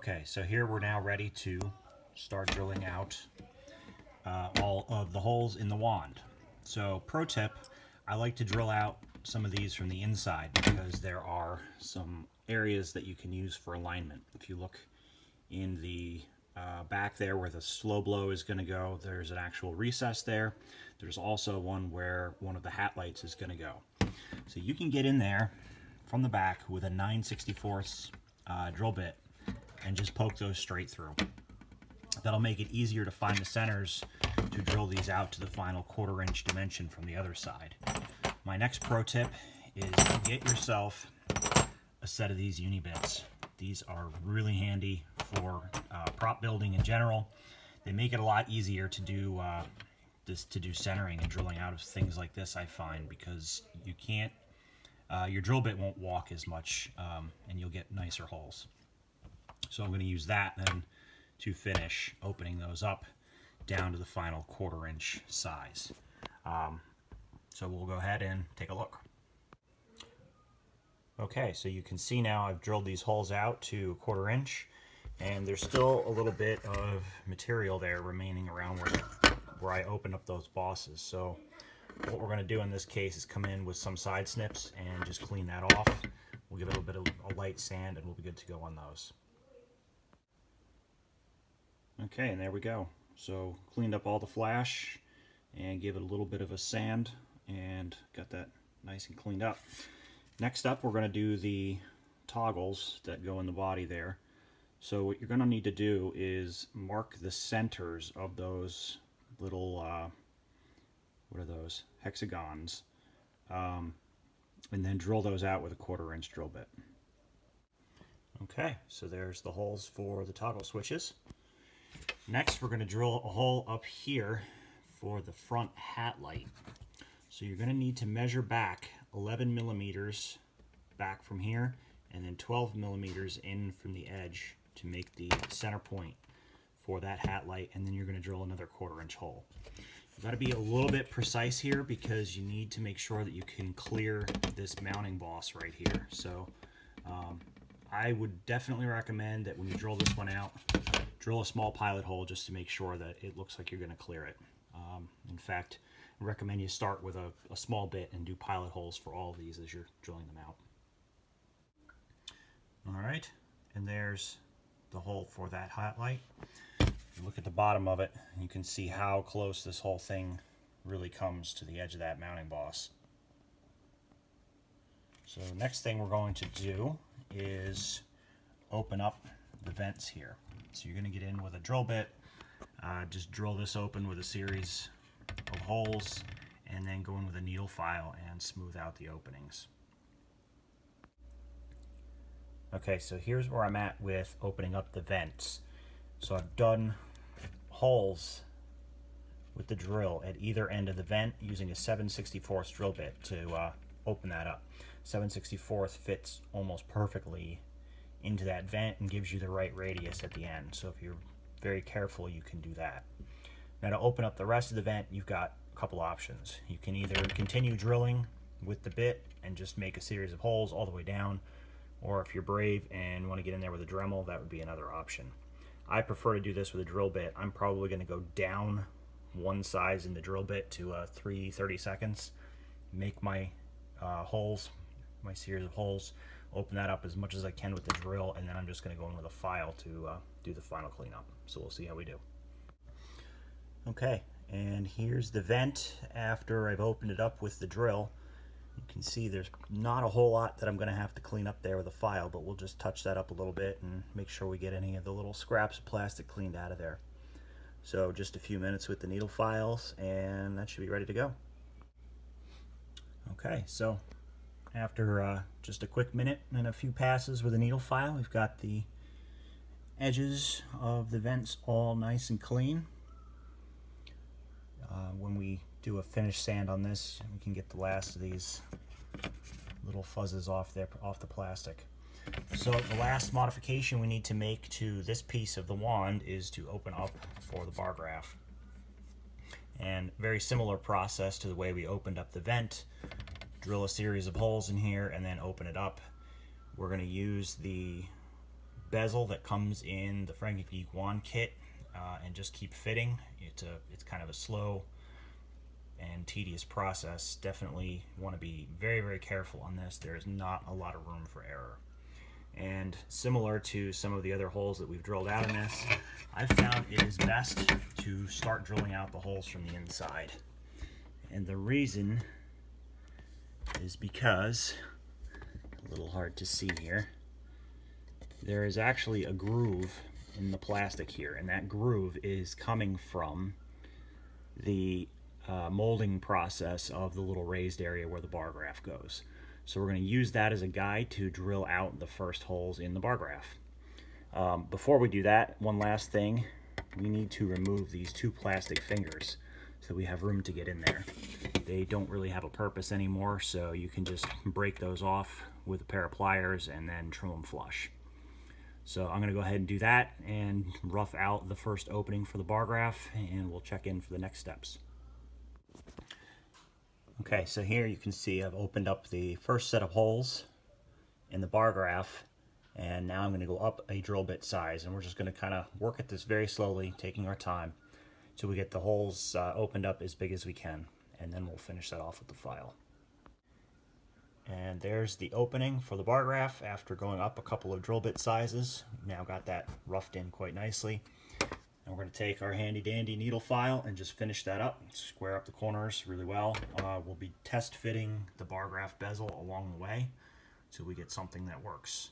Okay, so here we're now ready to start drilling out all of the holes in the wand. So pro tip, I like to drill out some of these from the inside because there are some areas that you can use for alignment. If you look in the back there where the slow blow is going to go, there's an actual recess there. There's also one where one of the hat lights is going to go. So you can get in there from the back with a 9/64 drill bit and just poke those straight through. That'll make it easier to find the centers to drill these out to the final 1/4 inch dimension from the other side. My next pro tip is to get yourself a set of these Uni Bits. These are really handy for prop building in general. They make it a lot easier to do centering and drilling out of things like this, I find, because you can't, your drill bit won't walk as much and you'll get nicer holes. So I'm going to use that then to finish opening those up down to the final 1/4 inch size. So we'll go ahead and take a look. Okay, so you can see now I've drilled these holes out to 1/4 inch, and there's still a little bit of material there remaining around where I opened up those bosses. So what we're going to do in this case is come in with some side snips and just clean that off. We'll give it a little bit of a light sand and we'll be good to go on those. Okay, and there we go. So cleaned up all the flash and give it a little bit of a sand and got that nice and cleaned up. Next up, we're going to do the toggles that go in the body there. So what you're going to need to do is mark the centers of those little, what are those? Hexagons. And then drill those out with a 1/4 inch drill bit. Okay, so there's the holes for the toggle switches. Next, we're going to drill a hole up here for the front hat light. So you're going to need to measure back 11 millimeters back from here and then 12 millimeters in from the edge to make the center point for that hat light, and then you're going to drill another 1/4 inch hole. You've got to be a little bit precise here because you need to make sure that you can clear this mounting boss right here. So I would definitely recommend that when you drill this one out, drill a small pilot hole just to make sure that it looks like you're going to clear it. In fact, I recommend you start with a small bit and do pilot holes for all of these as you're drilling them out. Alright, and there's the hole for that hat light. You look at the bottom of it and you can see how close this whole thing really comes to the edge of that mounting boss. So the next thing we're going to do is open up the vents here. So you're going to get in with a drill bit, just drill this open with a series of holes, and then go in with a needle file and smooth out the openings. Okay, so here's where I'm at with opening up the vents. So I've done holes with the drill at either end of the vent using a 7/64 drill bit to open that up. 7/64 fits almost perfectly into that vent and gives you the right radius at the end. So if you're very careful, you can do that. Now to open up the rest of the vent, you've got a couple options. You can either continue drilling with the bit and just make a series of holes all the way down, or if you're brave and want to get in there with a Dremel, that would be another option. I prefer to do this with a drill bit. I'm probably going to go down one size in the drill bit to 3/32, make my holes, my series of holes, open that up as much as I can with the drill, and then I'm just going to go in with a file to do the final cleanup. So we'll see how we do. Okay, and here's the vent after I've opened it up with the drill. You can see there's not a whole lot that I'm going to have to clean up there with a file, but we'll just touch that up a little bit and make sure we get any of the little scraps of plastic cleaned out of there. So just a few minutes with the needle files and that should be ready to go. Okay, so after just a quick minute and a few passes with a needle file, we've got the edges of the vents all nice and clean. When we do a finish sand on this, we can get the last of these little fuzzes off there, off the plastic. So the last modification we need to make to this piece of the wand is to open up for the bar graph. And very similar process to the way we opened up the vent. Drill a series of holes in here and then open it up. We're going to use the bezel that comes in the Frankengeek wand kit and just keep fitting. It's kind of a slow and tedious process. Definitely want to be very, very careful on this. There is not a lot of room for error. And similar to some of the other holes that we've drilled out in this, I've found it is best to start drilling out the holes from the inside. And the reason is because, a little hard to see here, there is actually a groove in the plastic here, and that groove is coming from the molding process of the little raised area where the bar graph goes. So we're going to use that as a guide to drill out the first holes in the bar graph. Before we do that, one last thing, we need to remove these two plastic fingers so we have room to get in there. They don't really have a purpose anymore, so you can just break those off with a pair of pliers and then trim them flush. So I'm going to go ahead and do that and rough out the first opening for the bar graph, and we'll check in for the next steps. Okay, so here you can see I've opened up the first set of holes in the bar graph, and now I'm going to go up a drill bit size, and we're just going to kind of work at this very slowly, taking our time, till we get the holes opened up as big as we can, and then we'll finish that off with the file. And there's the opening for the bar graph after going up a couple of drill bit sizes. Now got that roughed in quite nicely. And we're going to take our handy dandy needle file and just finish that up, square up the corners really well. We'll be test fitting the bar graph bezel along the way so we get something that works.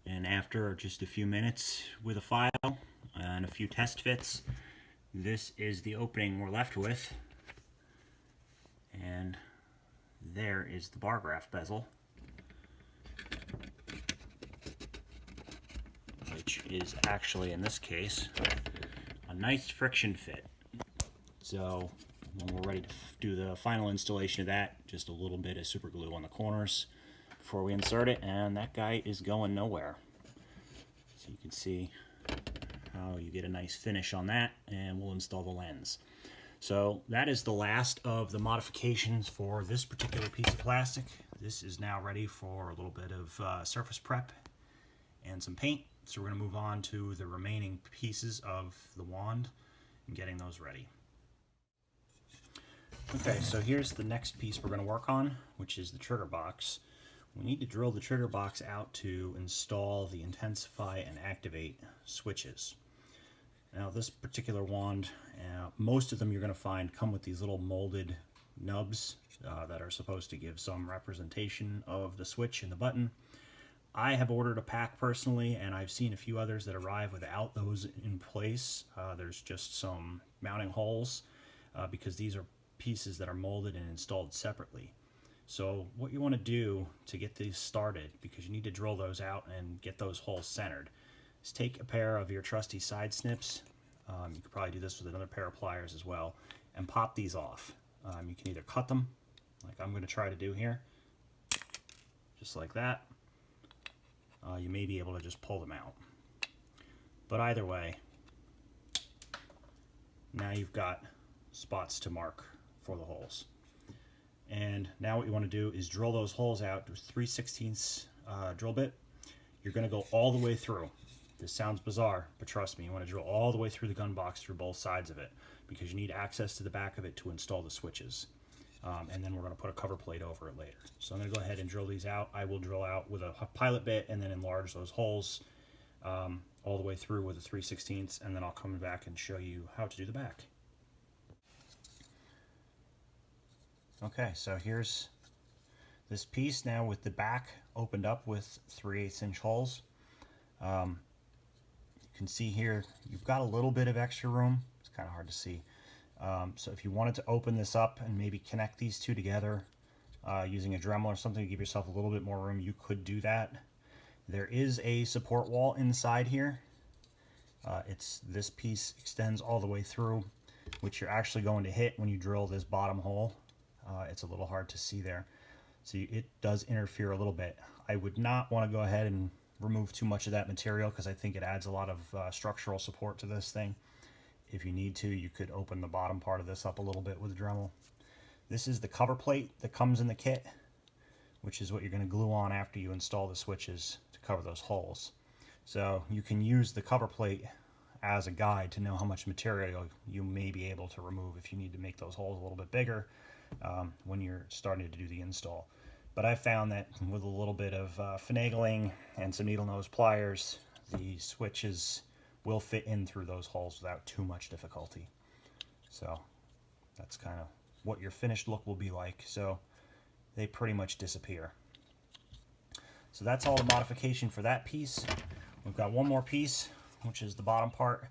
And after just a few minutes with a file and a few test fits, this is the opening we're left with. And there is the bar graph bezel, which is actually, in this case, a nice friction fit. So when we're ready to do the final installation of that, just a little bit of super glue on the corners before we insert it, and that guy is going nowhere. So you can see how you get a nice finish on that, and we'll install the lens. So that is the last of the modifications for this particular piece of plastic. This is now ready for a little bit of surface prep and some paint. So we're going to move on to the remaining pieces of the wand and getting those ready. Okay, so here's the next piece we're going to work on, which is the trigger box. We need to drill the trigger box out to install the intensify and activate switches. Now this particular wand, most of them you're going to find come with these little molded nubs that are supposed to give some representation of the switch and the button. I have ordered a pack personally, and I've seen a few others that arrive without those in place. There's just some mounting holes because these are pieces that are molded and installed separately. So what you want to do to get these started, because you need to drill those out and get those holes centered, is take a pair of your trusty side snips. You could probably do this with another pair of pliers as well, and pop these off. You can either cut them, like I'm going to try to do here, just like that. You may be able to just pull them out. But either way, now you've got spots to mark for the holes. And now what you want to do is drill those holes out with 3/16 drill bit. You're going to go all the way through. This sounds bizarre, but trust me, you want to drill all the way through the gun box through both sides of it, because you need access to the back of it to install the switches. And then we're going to put a cover plate over it later. So I'm going to go ahead and drill these out. I will drill out with a pilot bit and then enlarge those holes all the way through with a 3/16, and then I'll come back and show you how to do the back. Okay, so here's this piece now with the back opened up with 3/8 inch holes. You can see here you've got a little bit of extra room. It's kind of hard to see. So if you wanted to open this up and maybe connect these two together using a Dremel or something to give yourself a little bit more room, you could do that. There is a support wall inside here. This piece extends all the way through, which you're actually going to hit when you drill this bottom hole. It's a little hard to see there. So it does interfere a little bit. I would not want to go ahead and remove too much of that material because I think it adds a lot of structural support to this thing. If you need to, you could open the bottom part of this up a little bit with a Dremel. This is the cover plate that comes in the kit, which is what you're going to glue on after you install the switches to cover those holes. So you can use the cover plate as a guide to know how much material you may be able to remove if you need to make those holes a little bit bigger when you're starting to do the install. But I found that with a little bit of finagling and some needle nose pliers, the switches will fit in through those holes without too much difficulty. So that's kind of what your finished look will be like. So they pretty much disappear. So that's all the modification for that piece. We've got one more piece, which is the bottom part,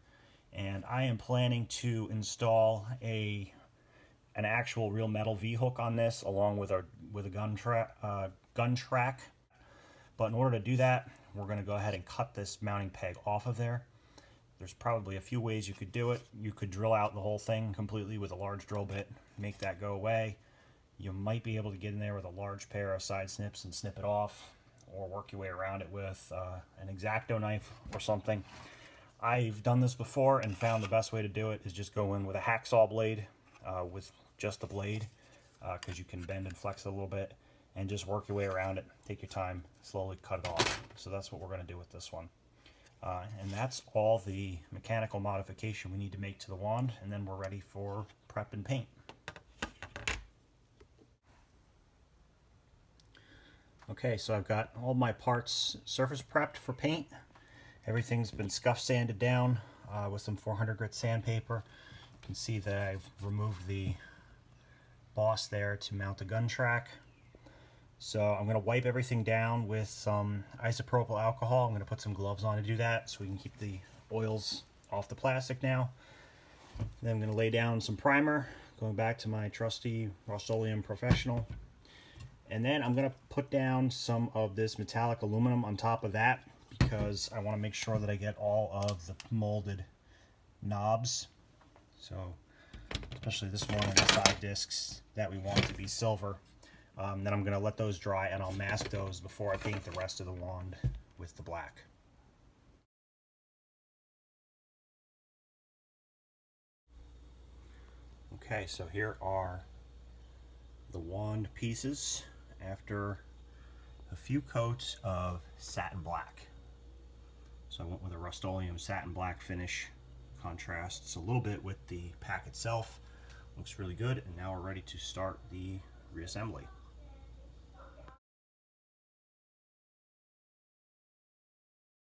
and I am planning to install an actual real metal V-hook on this, along with a gun track. But in order to do that, we're going to go ahead and cut this mounting peg off of there. There's probably a few ways you could do it. You could drill out the whole thing completely with a large drill bit, make that go away. You might be able to get in there with a large pair of side snips and snip it off, or work your way around it with an X-Acto knife or something. I've done this before and found the best way to do it is just go in with a hacksaw blade with just the blade, because you can bend and flex it a little bit, and just work your way around it. Take your time, slowly cut it off. So that's what we're going to do with this one. And that's all the mechanical modification we need to make to the wand, and then we're ready for prep and paint. Okay, so I've got all my parts surface prepped for paint. Everything's been scuff sanded down with some 400 grit sandpaper. You can see that I've removed the boss there to mount the gun track. So I'm going to wipe everything down with some isopropyl alcohol. I'm going to put some gloves on to do that so we can keep the oils off the plastic now. Then I'm going to lay down some primer, going back to my trusty Rust-Oleum Professional. And then I'm going to put down some of this metallic aluminum on top of that, because I want to make sure that I get all of the molded knobs. So especially this one and the side discs that we want to be silver. Then I'm going to let those dry, and I'll mask those before I paint the rest of the wand with the black. Okay, so here are the wand pieces after a few coats of satin black. So I went with a Rust-Oleum satin black finish. Contrasts a little bit with the pack itself. Looks really good, and now we're ready to start the reassembly.